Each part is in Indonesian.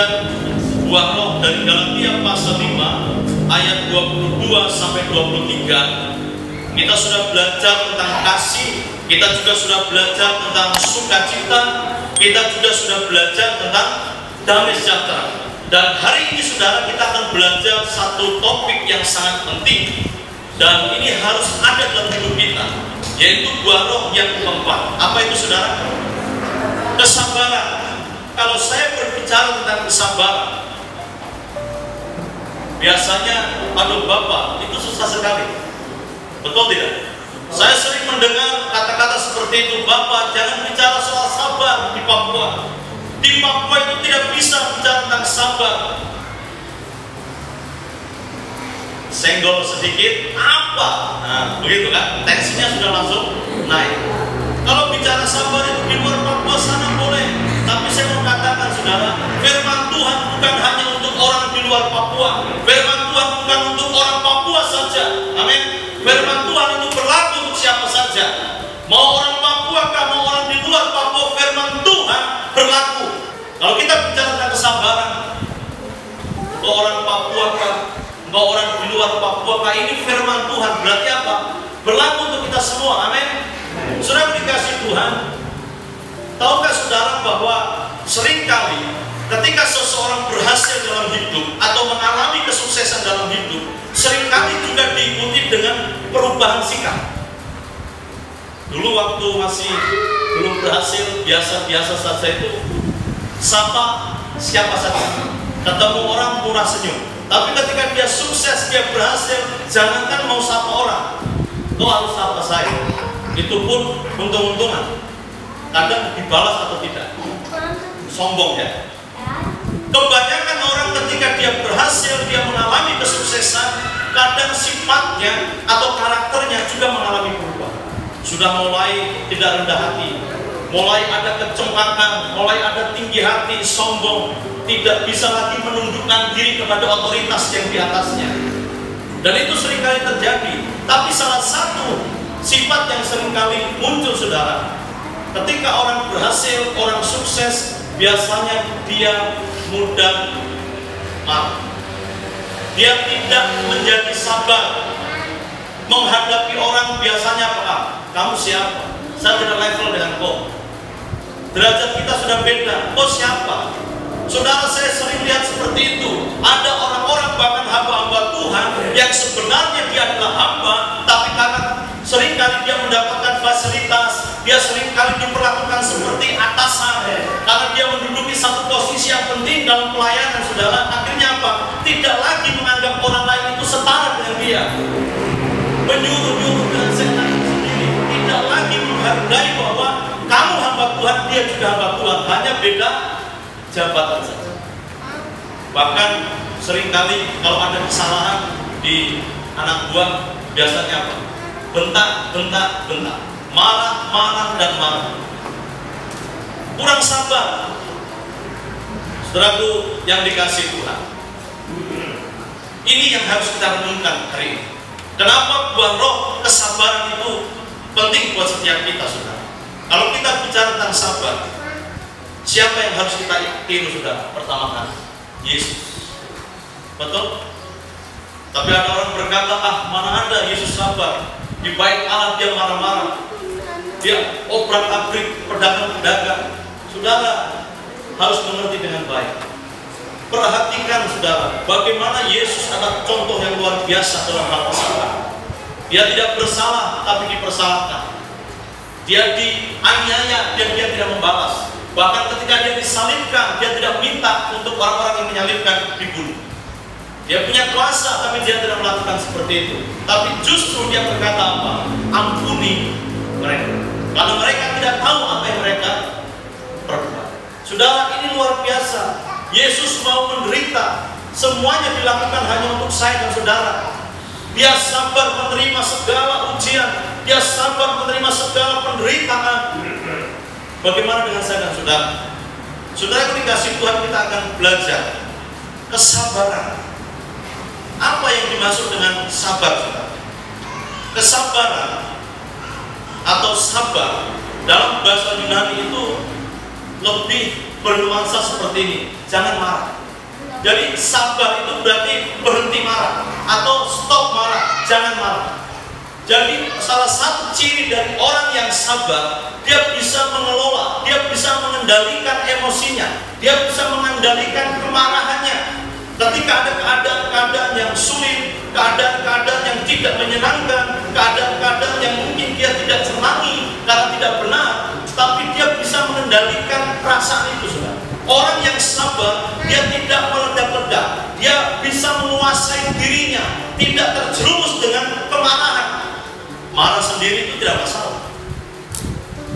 belajar buah roh dari Galatia pasal 5 ayat 22 sampai 23. Kita sudah belajar tentang kasih, kita juga sudah belajar tentang sukacita, kita juga sudah belajar tentang damai sejahtera. Dan hari ini saudara, kita akan belajar satu topik yang sangat penting, dan ini harus ada dalam hidup kita, yaitu buah roh yang keempat. Apa itu saudara? Kesabaran. Kalau saya berbicara tentang kesabaran, biasanya, aduh Bapak, itu susah sekali. Betul tidak? Saya sering mendengar kata-kata seperti itu, Bapak jangan bicara soal sabar di Papua. Di Papua itu tidak bisa bicara tentang sabar. Senggol sedikit, apa? Nah, begitu kan? Tensinya sudah langsung naik. Kalau bicara sabar itu di luar Papua sana boleh. Tapi saya mau katakan saudara, firman Tuhan bukan hanya untuk orang di luar Papua. Firman Tuhan bukan untuk orang Papua saja. Amin. Firman Tuhan itu berlaku untuk siapa saja. Mau orang Papua kah, mau orang di luar Papua, firman Tuhan berlaku. Kalau kita bicara tentang kesabaran, mau orang Papua kah, mau orang di luar Papua kah, ini firman Tuhan. Berarti apa? Berlaku untuk kita semua. Amin. Saudara dikasih Tuhan, tahukah saudara bahwa seringkali ketika seseorang berhasil dalam hidup atau mengalami kesuksesan dalam hidup, seringkali juga diikuti dengan perubahan sikap. Dulu waktu masih belum berhasil, biasa-biasa saja itu, sapa siapa saja, ketemu orang murah senyum. Tapi ketika dia sukses, dia berhasil, jangankan mau sapa orang, kau harus sapa saya. Itu pun untung-untungan. Kadang dibalas atau tidak, sombong ya. Kebanyakan orang ketika dia berhasil, dia mengalami kesuksesan, kadang sifatnya atau karakternya juga mengalami perubahan. Sudah mulai tidak rendah hati, mulai ada kecemakan, mulai ada tinggi hati, sombong, tidak bisa lagi menundukkan diri kepada otoritas yang di atasnya. Dan itu seringkali terjadi. Tapi salah satu sifat yang seringkali muncul saudara, ketika orang berhasil, orang sukses, biasanya dia mudah marah. Dia tidak menjadi sabar menghadapi orang. Biasanya apa? Kamu siapa? Saya tidak level dengan kau. Derajat kita sudah beda. Kau siapa? Saudara, saya sering lihat seperti itu. Ada orang-orang, bahkan hamba-hamba Tuhan, yang sebenarnya dia adalah hamba, tapi karena seringkali dia mendapatkan fasilitas, dia seringkali diperlakukan seperti atasan, karena dia menduduki satu posisi yang penting dalam pelayanan saudara. Akhirnya apa? Tidak lagi menganggap orang lain itu setara dengan dia, menyuruh-nyuruh dengan setan sendiri. Tidak lagi menghargai bahwa kamu hamba Tuhan, dia juga hamba Tuhan, hanya beda jabatan saja. Bahkan seringkali kalau ada kesalahan di anak buah, biasanya apa? Bentak, marah, dan marah. Kurang sabar. Saudaraku yang dikasih Tuhan, ini yang harus kita renungkan hari ini. Kenapa buah roh kesabaran itu penting buat setiap kita, saudara? Kalau kita bicara tentang sabar, siapa yang harus kita tiru, saudara? Pertama kali, Yesus. Betul? Tapi ada orang berkata, mana ada Yesus sabar? Di bait Allah dia marah-marah, dia obrak-abrik pedagang-pedagang. Saudara harus mengerti dengan baik. Perhatikan saudara, bagaimana Yesus adalah contoh yang luar biasa dalam hal kesabaran. Dia tidak bersalah, tapi dipersalahkan. Dia dianiaya dan dia tidak membalas. Bahkan ketika dia disalibkan, dia tidak minta untuk orang-orang yang menyalibkan dibunuh. Dia punya kuasa, tapi dia tidak melakukan seperti itu. Tapi justru dia berkata apa? Ampuni mereka, karena mereka tidak tahu apa yang mereka perbuat. Saudara, ini luar biasa. Yesus mau menderita. Semuanya dilakukan hanya untuk saya dan saudara. Dia sabar menerima segala ujian. Dia sabar menerima segala penderitaan. Bagaimana dengan saya dan saudara? Saudara, dikasih Tuhan, kita akan belajar kesabaran. Apa yang dimaksud dengan sabar, saudara? Kesabaran atau sabar dalam bahasa Yunani itu lebih bernuansa seperti ini. jangan marah. Jadi sabar itu berarti berhenti marah atau stop marah, jangan marah. Jadi salah satu ciri dari orang yang sabar, dia bisa mengelola, dia bisa mengendalikan emosinya, dia bisa mengendalikan kemarahannya. Ketika ada keadaan-keadaan yang sulit, keadaan-keadaan yang tidak menyenangkan, keadaan-keadaan yang mungkin dia tidak senangi karena tidak benar, tapi dia bisa mengendalikan perasaan itu, saudara. Orang yang sabar, dia tidak meledak-ledak, dia bisa menguasai dirinya, tidak terjerumus dengan kemarahan. Marah sendiri itu tidak masalah,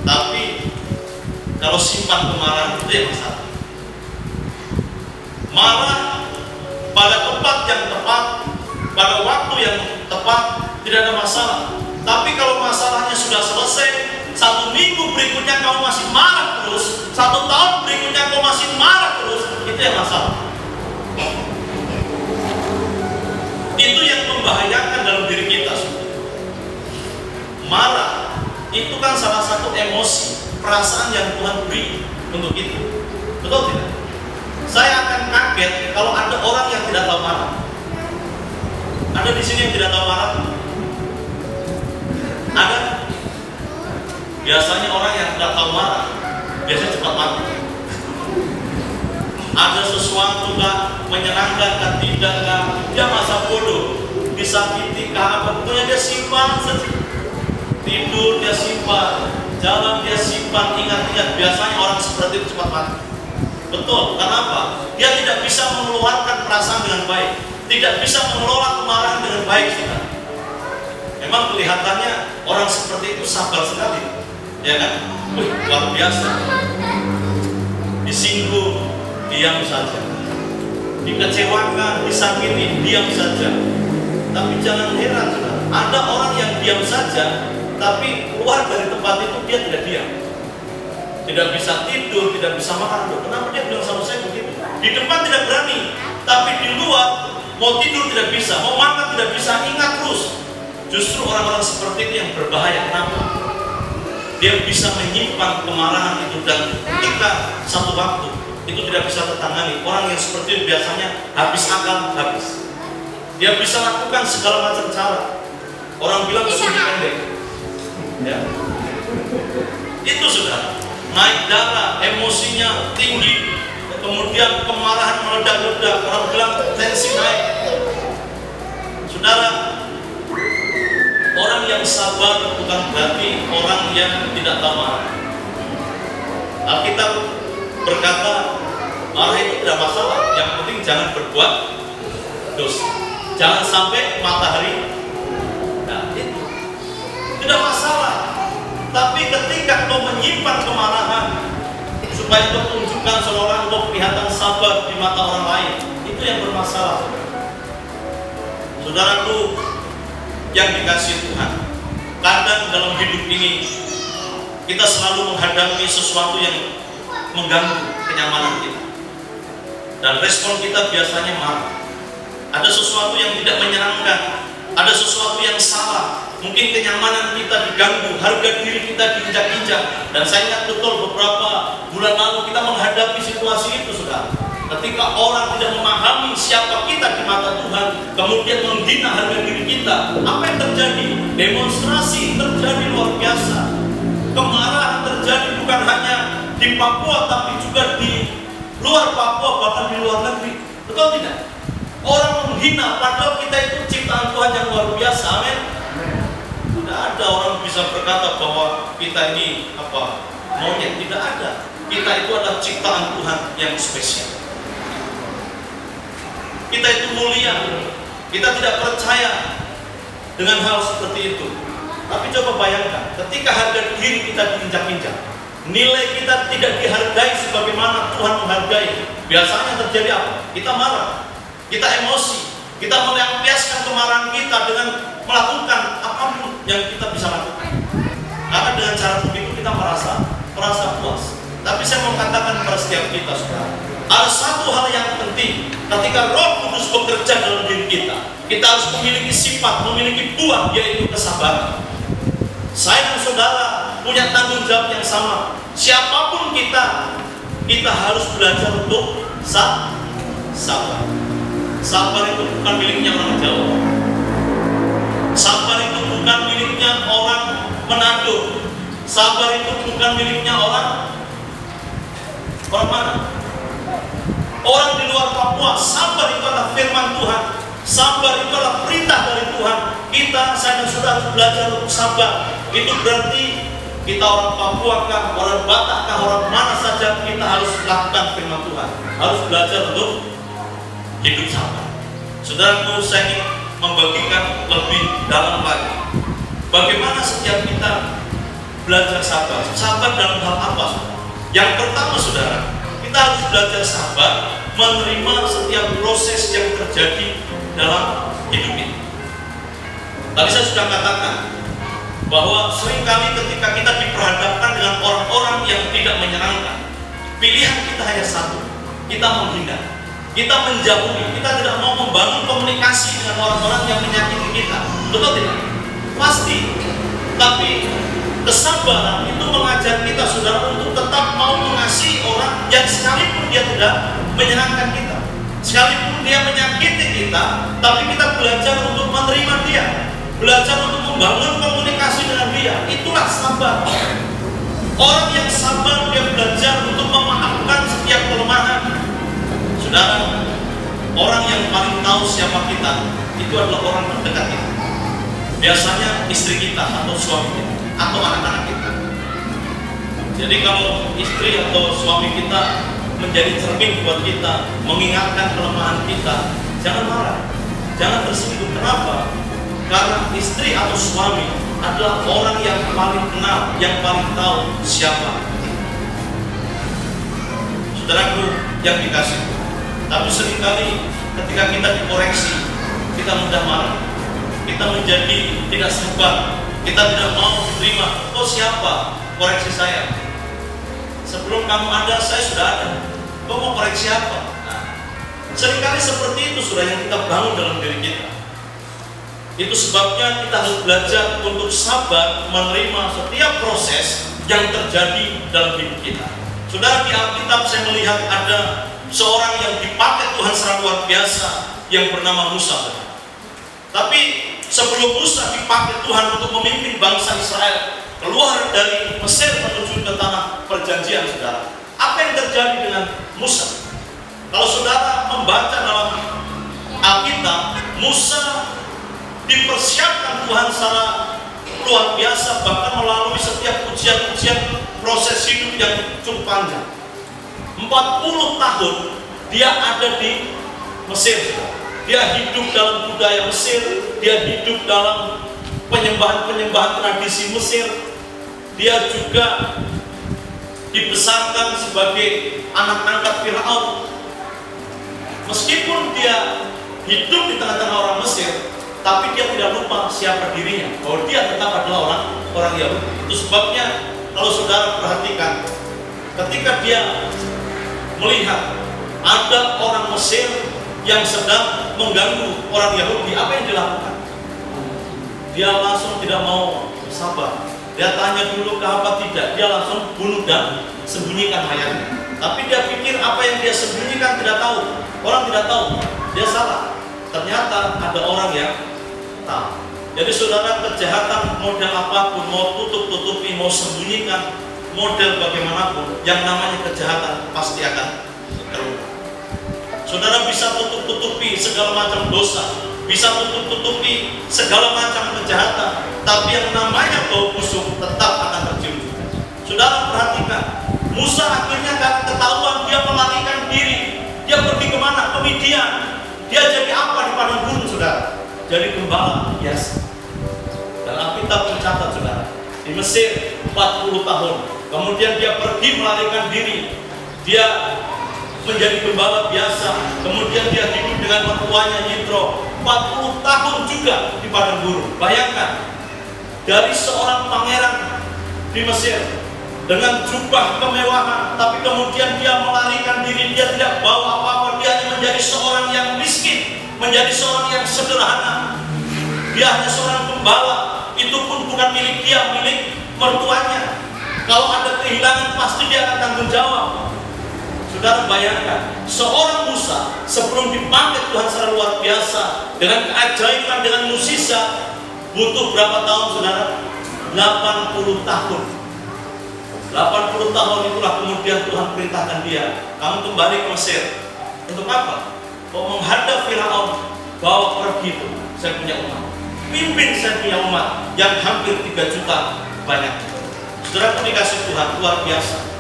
tapi kalau simpan kemarahan itu yang masalah. Marah pada tempat yang tepat, pada waktu yang tepat, tidak ada masalah. Tapi kalau masalahnya sudah selesai, 1 minggu berikutnya kamu masih marah terus, 1 tahun berikutnya kamu masih marah terus, itu yang masalah. Itu yang membahayakan dalam diri kita. Marah itu kan salah satu emosi, perasaan yang Tuhan beri untuk kita. Betul tidak? Saya akan kaget kalau ada orang yang tidak tahu marah. Ada di sini yang tidak tahu marah? Ada? Biasanya orang yang tidak tahu marah biasanya cepat mati. Ada sesuatu kah, menyenangkan kah, tidak kah, dia masa bodoh, disakiti kah, apa, pokoknya dia simpan saja. Tidur dia simpan, jalan dia simpan, ingat-ingat. Biasanya orang seperti itu cepat mati. Betul, kenapa? Dia tidak bisa mengeluarkan perasaan dengan baik, tidak bisa mengelola kemarahan dengan baik, saudara. Memang kelihatannya orang seperti itu sabar sekali, ya kan? Luar biasa. Disinggung, diam saja. Dikecewakan, disakiti, diam saja. Tapi jangan heran, saudara. Ada orang yang diam saja, tapi keluar dari tempat itu dia tidak diam, tidak bisa tidur, tidak bisa makan. Kenapa dia bilang sama saya begitu? Di depan tidak berani, tapi di luar mau tidur tidak bisa, mau makan tidak bisa, ingat terus. Justru orang-orang seperti itu yang berbahaya. Kenapa? Dia bisa menyimpan kemarahan itu, dan ketika satu waktu itu tidak bisa tertangani. Orang yang seperti itu biasanya habis akal, habis. Dia bisa lakukan segala macam cara. Orang bilang sumbi pendek. Ya. Itu sudah naik darah, emosinya tinggi, kemudian kemarahan meledak-ledak, orang bilang tensi naik. Saudara, orang yang sabar bukan berarti orang yang tidak tahu marah. Alkitab berkata marah itu tidak masalah, yang penting jangan berbuat dosa, jangan sampai matahari. Nah, itu tidak masalah. Tapi ketika kau menyimpan kemarahan supaya kau tunjukkan seolah kau kelihatan sabar di mata orang lain, itu yang bermasalah. Saudaraku yang dikasihi Tuhan, kadang dalam hidup ini kita selalu menghadapi sesuatu yang mengganggu kenyamanan kita, dan respon kita biasanya marah. Ada sesuatu yang tidak menyenangkan, ada sesuatu yang salah. Mungkin kenyamanan kita diganggu, harga diri kita diinjak-injak. Dan saya ingat betul beberapa bulan lalu kita menghadapi situasi itu, saudara. Ketika orang tidak memahami siapa kita di mata Tuhan, kemudian menghina harga diri kita, apa yang terjadi? Demonstrasi terjadi luar biasa. Kemarahan terjadi bukan hanya di Papua, tapi juga di luar Papua, bahkan di luar negeri. Betul tidak? Orang menghina, padahal kita itu ciptaan Tuhan yang luar biasa. Amin. Tidak ada orang bisa berkata bahwa kita ini monyet. Tidak ada. Kita itu adalah ciptaan Tuhan yang spesial. Kita itu mulia. Kita tidak percaya dengan hal seperti itu. Tapi coba bayangkan, ketika harga diri kita diinjak-injak, nilai kita tidak dihargai sebagaimana Tuhan menghargai, biasanya terjadi apa? Kita marah, kita emosi, kita melampiaskan kemarahan kita dengan melakukan apapun yang kita bisa lakukan. Karena dengan cara begitu kita merasa puas. Tapi saya mau katakan kepada setiap kita, saudara, ada satu hal yang penting. Ketika Roh Kudus bekerja dalam diri kita harus memiliki sifat, memiliki buah, yaitu kesabaran. Saya dan saudara punya tanggung jawab yang sama. Siapapun kita harus belajar untuk sabar. Sabar itu bukan miliknya orang Jawa. Sabar itu bukan miliknya orang Manado. Sabar itu bukan miliknya orang mana? Orang di luar Papua. Sabar itu adalah firman Tuhan. Sabar itu adalah perintah dari Tuhan. Kita, saya dan saudara harus belajar untuk sabar. Itu berarti kita orang Papua kah, orang Batak kah, orang mana saja, kita harus lakukan firman Tuhan. Harus belajar untuk hidup sabar. Saudaraku, saya ingin membagikan lebih dalam lagi. Bagaimana setiap kita belajar sabar? Sabar dalam hal apa, saudara? Yang pertama, saudara, kita harus belajar sabar menerima setiap proses yang terjadi dalam hidup ini. Tadi saya sudah katakan bahwa seringkali ketika kita diperhadapkan dengan orang-orang yang tidak menyenangkan, pilihan kita hanya satu, kita menghindar. Kita menjauhi, kita tidak mau membangun komunikasi dengan orang-orang yang menyakiti kita. Betul tidak? Pasti. Tapi kesabaran itu mengajar kita, saudara, untuk tetap mau mengasihi orang yang sekalipun dia tidak menyenangkan kita, sekalipun dia menyakiti kita, tapi kita belajar untuk menerima dia, belajar untuk membangun komunikasi dengan dia. Itulah sabar. Orang yang sabar, dia belajar untuk memaafkan setiap kelemahan. Saudara, orang yang paling tahu siapa kita itu adalah orang terdekat kita. Biasanya istri kita atau suami kita atau anak-anak kita. Jadi kalau istri atau suami kita menjadi cermin buat kita, mengingatkan kelemahan kita, jangan marah, jangan tersinggung. Kenapa? Karena istri atau suami adalah orang yang paling kenal, yang paling tahu siapa kita. Saudaraku yang dikasihi, tapi seringkali ketika kita dikoreksi, kita mudah marah, kita menjadi tidak sabar, kita tidak mau menerima. Oh, siapa koreksi saya? Sebelum kamu ada, saya sudah ada. Kau mau koreksi apa? Nah, seringkali seperti itu, sudah yang kita bangun dalam diri kita. Itu sebabnya kita harus belajar untuk sabar menerima setiap proses yang terjadi dalam hidup kita. Saudara, di Alkitab saya melihat ada seorang yang dipakai Tuhan secara luar biasa yang bernama Musa. Tapi sebelum Musa dipakai Tuhan untuk memimpin bangsa Israel keluar dari Mesir menuju ke tanah perjanjian, saudara, apa yang terjadi dengan Musa? Kalau saudara membaca dalam Alkitab, Musa dipersiapkan Tuhan secara luar biasa, bahkan melalui setiap ujian-ujian proses hidup yang cukup panjang. 40 tahun dia ada di Mesir. Dia hidup dalam budaya Mesir, dia hidup dalam penyembahan-penyembahan tradisi Mesir. Dia juga dibesarkan sebagai anak angkat Firaun. Meskipun dia hidup di tengah-tengah orang Mesir, tapi dia tidak lupa siapa dirinya, bahwa dia tetap adalah orang Yahudi. Itu sebabnya kalau saudara perhatikan, ketika dia melihat ada orang Mesir yang sedang mengganggu orang Yahudi, apa yang dilakukan? Dia langsung tidak mau sabar. Dia tanya dulu ke apa tidak, dia langsung bunuh dan sembunyikan mayatnya. Tapi dia pikir apa yang dia sembunyikan tidak tahu, orang tidak tahu. Dia salah. Ternyata ada orang yang tahu. Jadi saudara, kejahatan model apapun, mau tutup-tutupi, mau sembunyikan, model bagaimanapun, yang namanya kejahatan pasti akan terungkap. Saudara bisa tutup-tutupi segala macam dosa, bisa tutup-tutupi segala macam kejahatan, tapi yang namanya bau busuk tetap akan tercium juga. Saudara perhatikan, Musa akhirnya karena ketahuan, dia melarikan diri. Dia pergi kemana? Ke Midian. Dia jadi apa di padang gurun, saudara? Jadi gembala biasa. Dan Alkitab mencatat, saudara, di Mesir 40 tahun. Kemudian dia pergi melarikan diri. Dia menjadi gembala biasa. Kemudian dia hidup dengan mertuanya Yitro 40 tahun juga di padang gurun. Bayangkan, dari seorang pangeran di Mesir dengan jubah kemewahan, tapi kemudian dia melarikan diri, dia tidak bawa apa-apa, dia hanya menjadi seorang yang miskin, menjadi seorang yang sederhana. Dia hanya seorang gembala, itu pun bukan milik dia, milik mertuanya. Kalau ada kehilangan pasti dia akan tanggung jawab. Saudara bayangkan, seorang Musa sebelum dipakai Tuhan secara luar biasa dengan keajaiban, dengan mukjizat, butuh berapa tahun saudara? 80 tahun. 80 tahun itulah kemudian Tuhan perintahkan dia, kamu kembali ke Mesir. Untuk apa? Menghadap Firaun, bawa pergi itu, saya punya umat. Pimpin saya punya umat yang hampir 3 juta banyak. Saudara dikasih Tuhan luar biasa.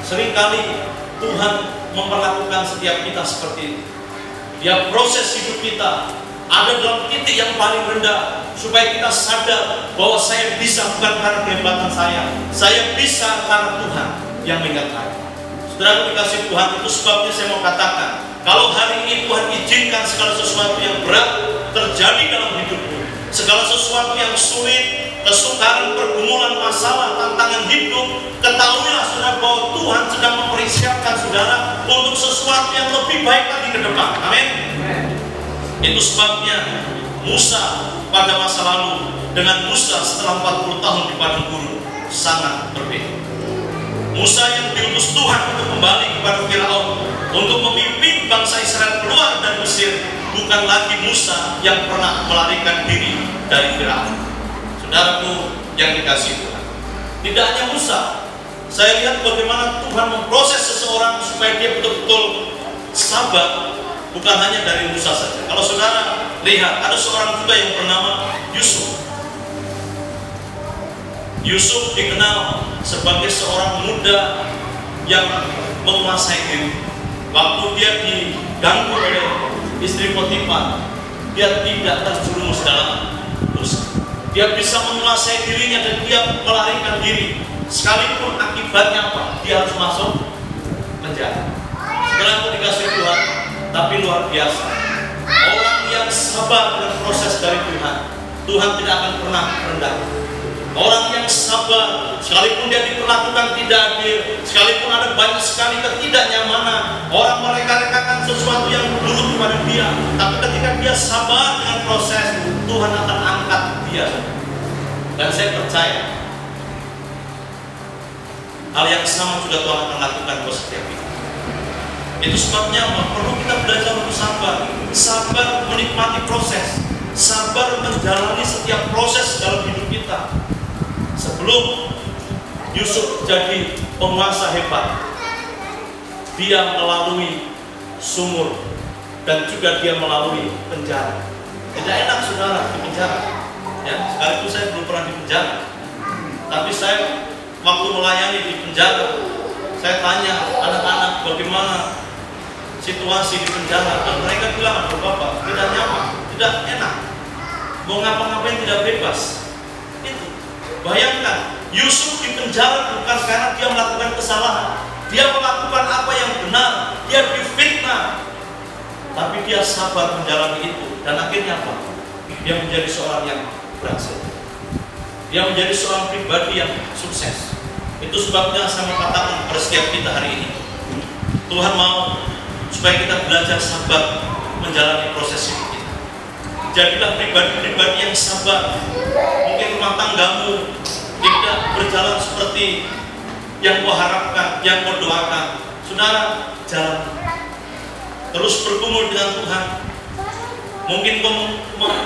Seringkali Tuhan memperlakukan setiap kita seperti itu. Dia proses hidup kita ada dalam titik yang paling rendah supaya kita sadar bahwa saya bisa bukan karena kehebatan saya bisa karena Tuhan yang menyertai. Saudara dikasih Tuhan, itu sebabnya saya mau katakan, kalau hari ini Tuhan izinkan segala sesuatu yang berat terjadi dalam hidupmu, segala sesuatu yang sulit, kesukaran, pergumulan, masalah, tantangan hidup, ketahuilah saudara bahwa Tuhan sedang mempersiapkan saudara untuk sesuatu yang lebih baik lagi ke depan. Amin. Itu sebabnya Musa pada masa lalu dengan Musa setelah 40 tahun di padang gurun sangat berbeda. Musa yang diutus Tuhan untuk kembali kepada Firaun untuk memimpin bangsa Israel keluar dari Mesir, bukan lagi Musa yang pernah melarikan diri dari Firaun. Saudaraku yang dikasihi Tuhan, tidak hanya Musa, saya lihat bagaimana Tuhan memproses seseorang supaya dia betul-betul sabar, bukan hanya dari Musa saja. Kalau saudara lihat, ada seorang juga yang bernama Yusuf. Yusuf dikenal sebagai seorang muda yang menguasai diri. Waktu dia diganggu oleh istri Potifar, dia tidak terjerumus dalam dosa. Dia bisa menguasai dirinya dan dia melarikan diri. Sekalipun akibatnya apa? Dia harus masuk penjara. Setelah itu dikasih Tuhan, tapi luar biasa. Orang yang sabar dengan proses dari Tuhan, Tuhan tidak akan pernah rendah. Orang yang sabar, sekalipun dia diperlakukan tidak adil, sekalipun ada banyak sekali ketidaknyamanan, orang mereka-rekakan sesuatu yang buruk kepada dia, tapi ketika dia sabar dengan proses, Tuhan akan angkat dia. Dan saya percaya hal yang sama juga Tuhan akan lakukan buat setiap kita. Itu sebabnya perlu kita belajar untuk sabar, sabar menikmati proses, sabar menjalani setiap proses dalam hidup kita. Sebelum Yusuf jadi penguasa hebat, dia melalui sumur dan juga dia melalui penjara. Tidak enak saudara di penjara. Ya, sekalipun saya belum pernah di penjara, tapi saya waktu melayani di penjara, saya tanya anak-anak bagaimana situasi di penjara, dan mereka bilang, Bapak, tidak nyaman, tidak enak, mau ngapa-ngapain tidak bebas. Bayangkan, Yusuf di penjara bukan karena dia melakukan kesalahan, dia melakukan apa yang benar, dia difitnah, tapi dia sabar menjalani itu, dan akhirnya apa? Dia menjadi seorang yang berhasil, dia menjadi seorang pribadi yang sukses. Itu sebabnya saya mau katakan kepada setiap kita hari ini, Tuhan mau supaya kita belajar sabar menjalani proses hidup kita. Jadilah pribadi-pribadi yang sabar. Mungkin rumah tanggamu tidak berjalan seperti yang kau harapkan, yang kau doakan. Saudara, jalan terus bergumul dengan Tuhan. Mungkin kau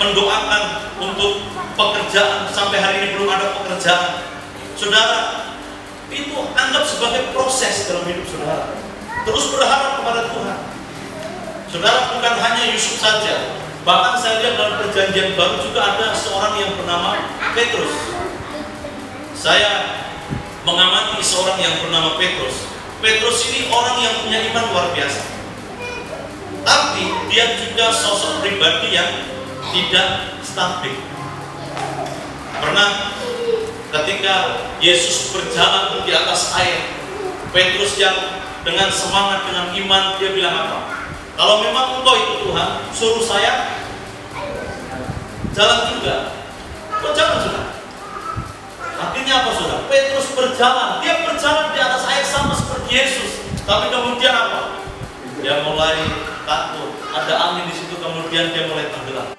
mendoakan untuk pekerjaan, sampai hari ini belum ada pekerjaan. Saudara, itu anggap sebagai proses dalam hidup saudara. Terus berharap kepada Tuhan. Saudara, bukan hanya Yusuf saja, bahkan saya lihat dalam perjanjian baru juga ada seorang yang bernama Petrus. Saya mengamati seorang yang bernama Petrus. Petrus ini orang yang punya iman luar biasa, tapi dia juga sosok pribadi yang tidak stabil. Pernah ketika Yesus berjalan di atas air, Petrus yang dengan semangat, dengan iman, dia bilang apa? Kalau memang engkau itu Tuhan, suruh saya jalan juga. Kok jalan sudah? Akhirnya apa saudara? Petrus berjalan, dia berjalan di atas air sama seperti Yesus. Tapi kemudian apa? Dia mulai takut, ada angin di situ, kemudian dia mulai tenggelam.